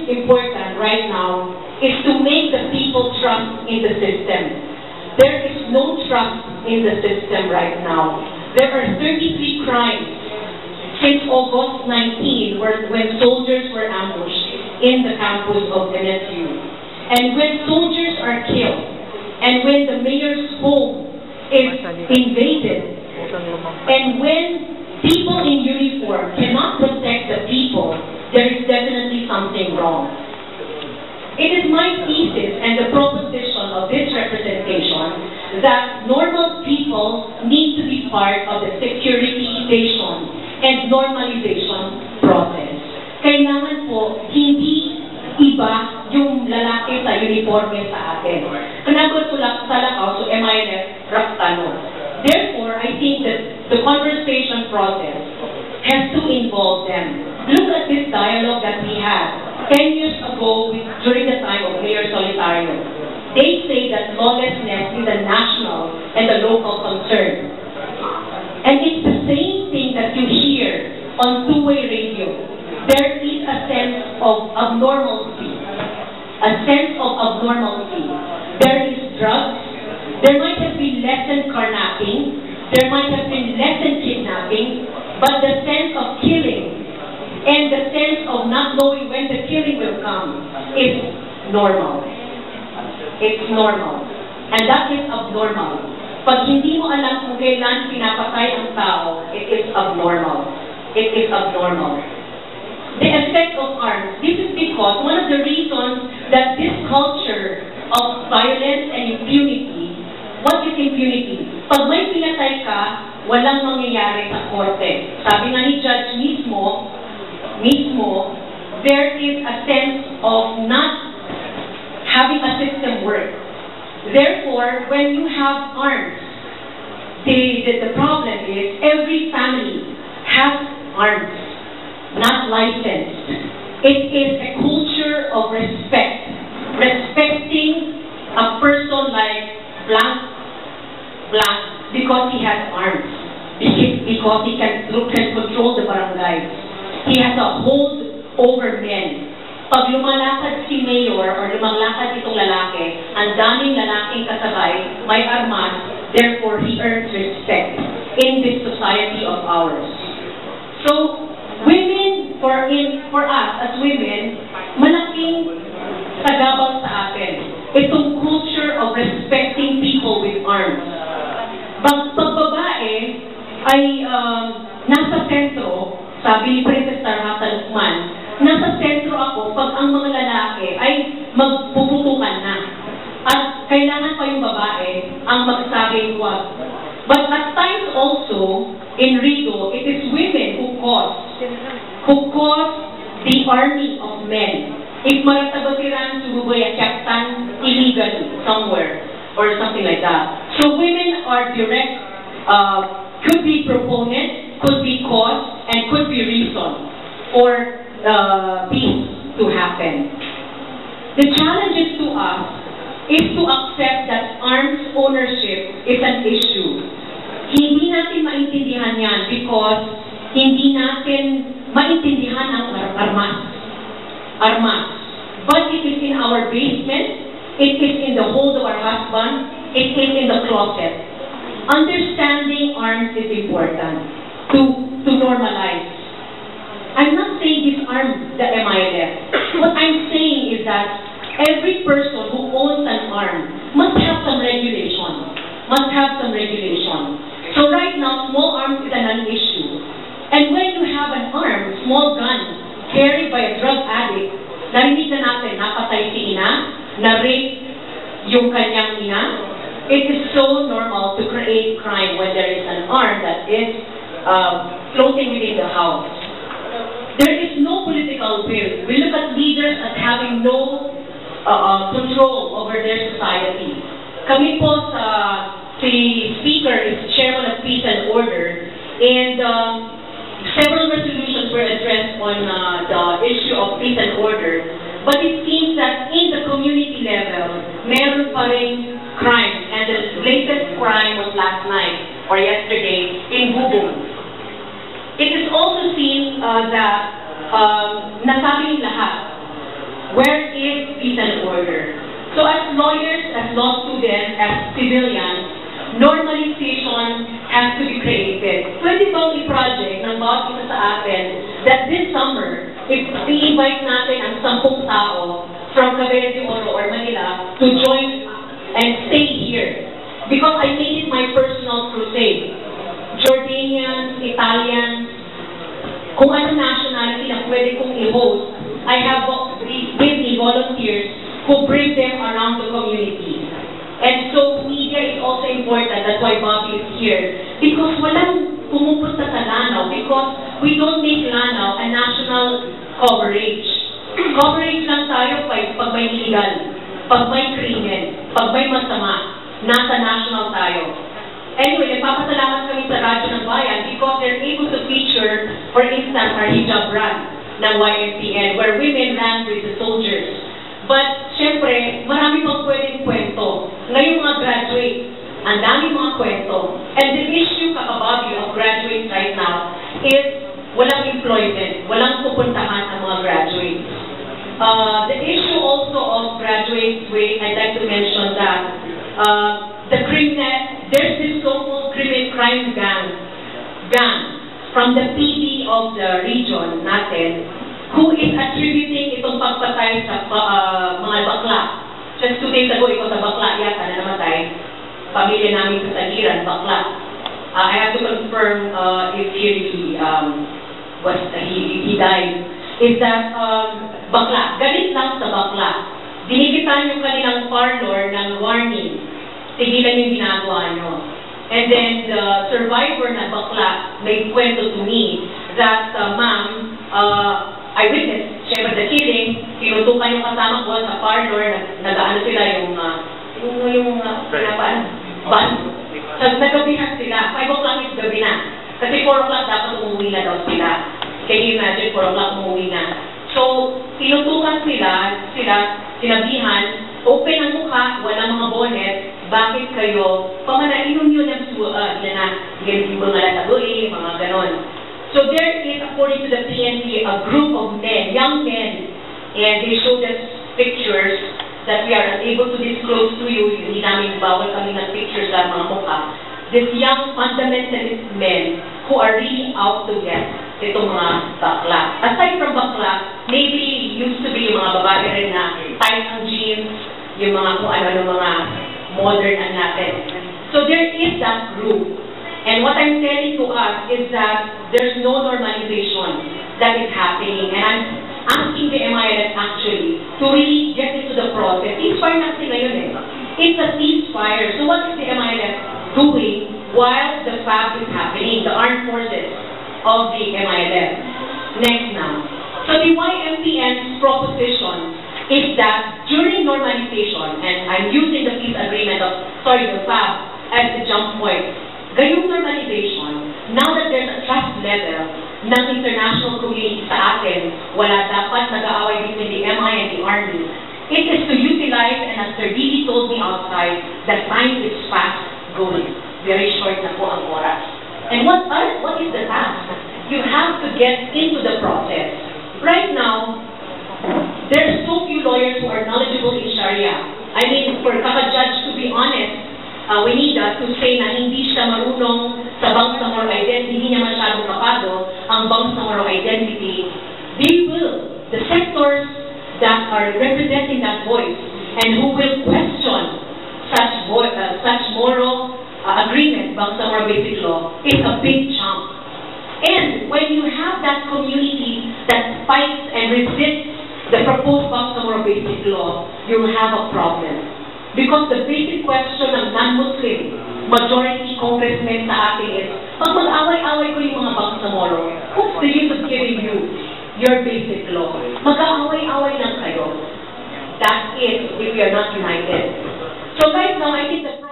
important right now is to make the people trust in the system. There is no trust in the system right now. There are 33 crimes since August 19 when soldiers were ambushed in the campus of NSU. And when soldiers are killed, and when the mayor's home is invaded, and when people in uniform cannot protect the people, there is definitely something wrong. It is my thesis and the proposition of this representation that normal people need to be part of the securitization and normalization process. Kailangan po, hindi iba yung lalaki sa uniforme sa atin. Kanagot ko lang sa lakaw, so MILF, Raftano. Therefore, I think that the conversation process has to involve them. Look at this dialogue that we had 10 years ago during the time of Mayor Solitario. They say that lawlessness is a national and a local concern. And it's the same thing that you hear on two-way radio. There is a sense of abnormalcy. A sense of abnormalcy. There is drugs. There might have been less than carnapping. There might have been less than kidnapping. But the sense of killing and the sense of not knowing when the killing will come is normal. It's normal. And that is abnormal. Pag hindi mo alam kung kailan pinapatay ang tao, it is abnormal. It is abnormal. The effect of arms. This is because one of the reasons that this culture of violence and impunity, what is impunity? Pag may pinatay ka, walang mangyayari sa korte. Sabi nga ni Judge mismo, there is a sense of not having a system work. Therefore, when you have arms, the problem is every family has arms, not licensed. It is a culture of respect. Respecting a person like blank, because he has arms. Because he can control the barangay. He has a hold over men. Pag lumalakad si Mayor or lumalakad itong lalaki, ang daming lalaking kasabay, may armas, therefore he earns respect in this society of ours. So, women, for us as women, malaking sagabal sa atin. Itong culture of respecting people with arms. Pag babae ay nasa sentro, sabi ni Princess Tarhata Lukman, nasa sentro ako pag ang mga lalaki ay magpuputukan na. At kailangan pa yung babae ang magsabing huwag. But at times also, in Rido, it is women who cause the army of men. If maratagosiran sububoy at captain illegally somewhere or something like that. So women are direct, could be proponent, could be cause, and could be reason for peace to happen. The challenges to us is to accept that arms ownership is an issue. Hindi natin maintindihan yan because hindi natin maintindihan ang armas. But it is in our basement, it is in the hold of our husband, it is in the closet. Understanding arms is important to normalize. I'm not saying disarm the MILF. What I'm saying is that every person who owns an arm must have some regulation. So right now, small arms is an issue. And when you have an arm, small gun, carried by a drug addict, narinig na natin, napatay si ina, na-rape yung kanyang ina. It is so normal to create crime when there is an arm that is floating within the house. There is no political will. We look at leaders as having no control over their society. Kami po si Speaker is Chairman of Peace and Order, and several resolutions were addressed on the issue of peace and order. But it seems that in the community level, meron pa rin crime. And the latest crime was last night or yesterday in Bubong. It is also seen that nasabi lahat Where is peace and order? So as lawyers, as law students, as civilians, normalization has to be created. Pwede bang i-project ng bawat isa sa atin that this summer, if i-invite natin ang 10 tao from Cavite de Oro or Manila to join and stay here? Because I made it my personal crusade. Jordanians, Italians, kung anong nationality na pwede kong i-host, I have with me volunteers who bring them around the community. And so media is also important. That's why Bobby is here. Because walang pumupunta sa Lanao. Because we don't make Lanao a national coverage. Coverage lang tayo pag may illegal, pag may krimen, pag may masama. Nasa national tayo. Anyway, nagpapasalamat kami sa Radyo ng Bayan because they're able to feature, for instance, our hijab run ng YMCN, where women ran with the soldiers. But, syempre, marami pang pwedeng kwento. Ngayong mga graduates, ang dami mga kwento. And the issue, kakababi, of graduates right now is walang employment, walang pupuntahan ang mga graduates. The issue also of graduates, I'd like to mention that there's this so-called crime gang from the PD of the region natin, who is attributing itong pagpatay sa mga bakla. Just 2 days ago, ikaw sa bakla yata na namatay. Pamilya namin sa Tagiran, bakla. I have to confirm if he died. Is that bakla. Galit lang sa bakla. Dinikitan yung kanilang parlor ng warning. Tigilan yung ginagawa nyo. And then the survivor na bakla may kwento to me that, ma'am, I witnessed, syempre the killing, tinutukan yung kasama ko sa parlor, nag-ano sila nagabihan sila, 5 o'clock is gabi na. Kasi 4 o'clock dapat umuwi na daw sila. Can you imagine, 4 o'clock umuwi na? So, tinutukan sila, sinabihan, open ang mukha, walang mga bonnet, bakit kayo, pamanainom nyo ng mga lataguli, mga ganon. So there is, according to the PNP, a group of men, young men, and they showed us pictures that we are unable to disclose to you. Hindi namin bawal kami ng pictures sa mga mukha. These young fundamentalist men who are really out to get itong mga bakla. Aside from bakla, maybe used to be yung mga babae rin na tight ang jeans, yung mga kung ano mga modern ang natin. So there is that group. And what I'm telling to us is that there's no normalization that is happening. And I'm asking the MILF actually to really get into the process. Ceasefire na sila yun eh. It's a ceasefire. So what is the MILF doing while the FAB is happening, the armed forces of the MILF? Next now. So the YMPN's proposition is that during normalization, and I'm using the peace agreement the FAB as the jump point, gayong normalization, now that there's a trust level ng international community sa atin, wala dapat nag-aaway between the MI and the Army. It is to utilize, and as Sir Didi told me outside, that time is fast going. Very short na po ang oras. And what is the task? You have to get into the process. Right now, there's so few lawyers who are knowledgeable in Sharia. I mean, for kaka-judge to be honest, we need to say na hindi siya marunong sa Bangsamoro identity, hindi niya masyadong kapado ang Bangsamoro identity. They will, the sectors that are representing that voice and who will question such moral agreement, Bangsamoro Basic Law, is a big chunk. And when you have that community that fights and resists the proposed Bangsamoro Basic Law, you'll have a problem. Because the basic question ng non-Muslim majority congressmen sa akin is, pag mag-away-away ko yung mga Bangsamoro, what's the use of giving you your basic law? Mag-away-away lang kayo. That's it if we are not united. So right now, I think the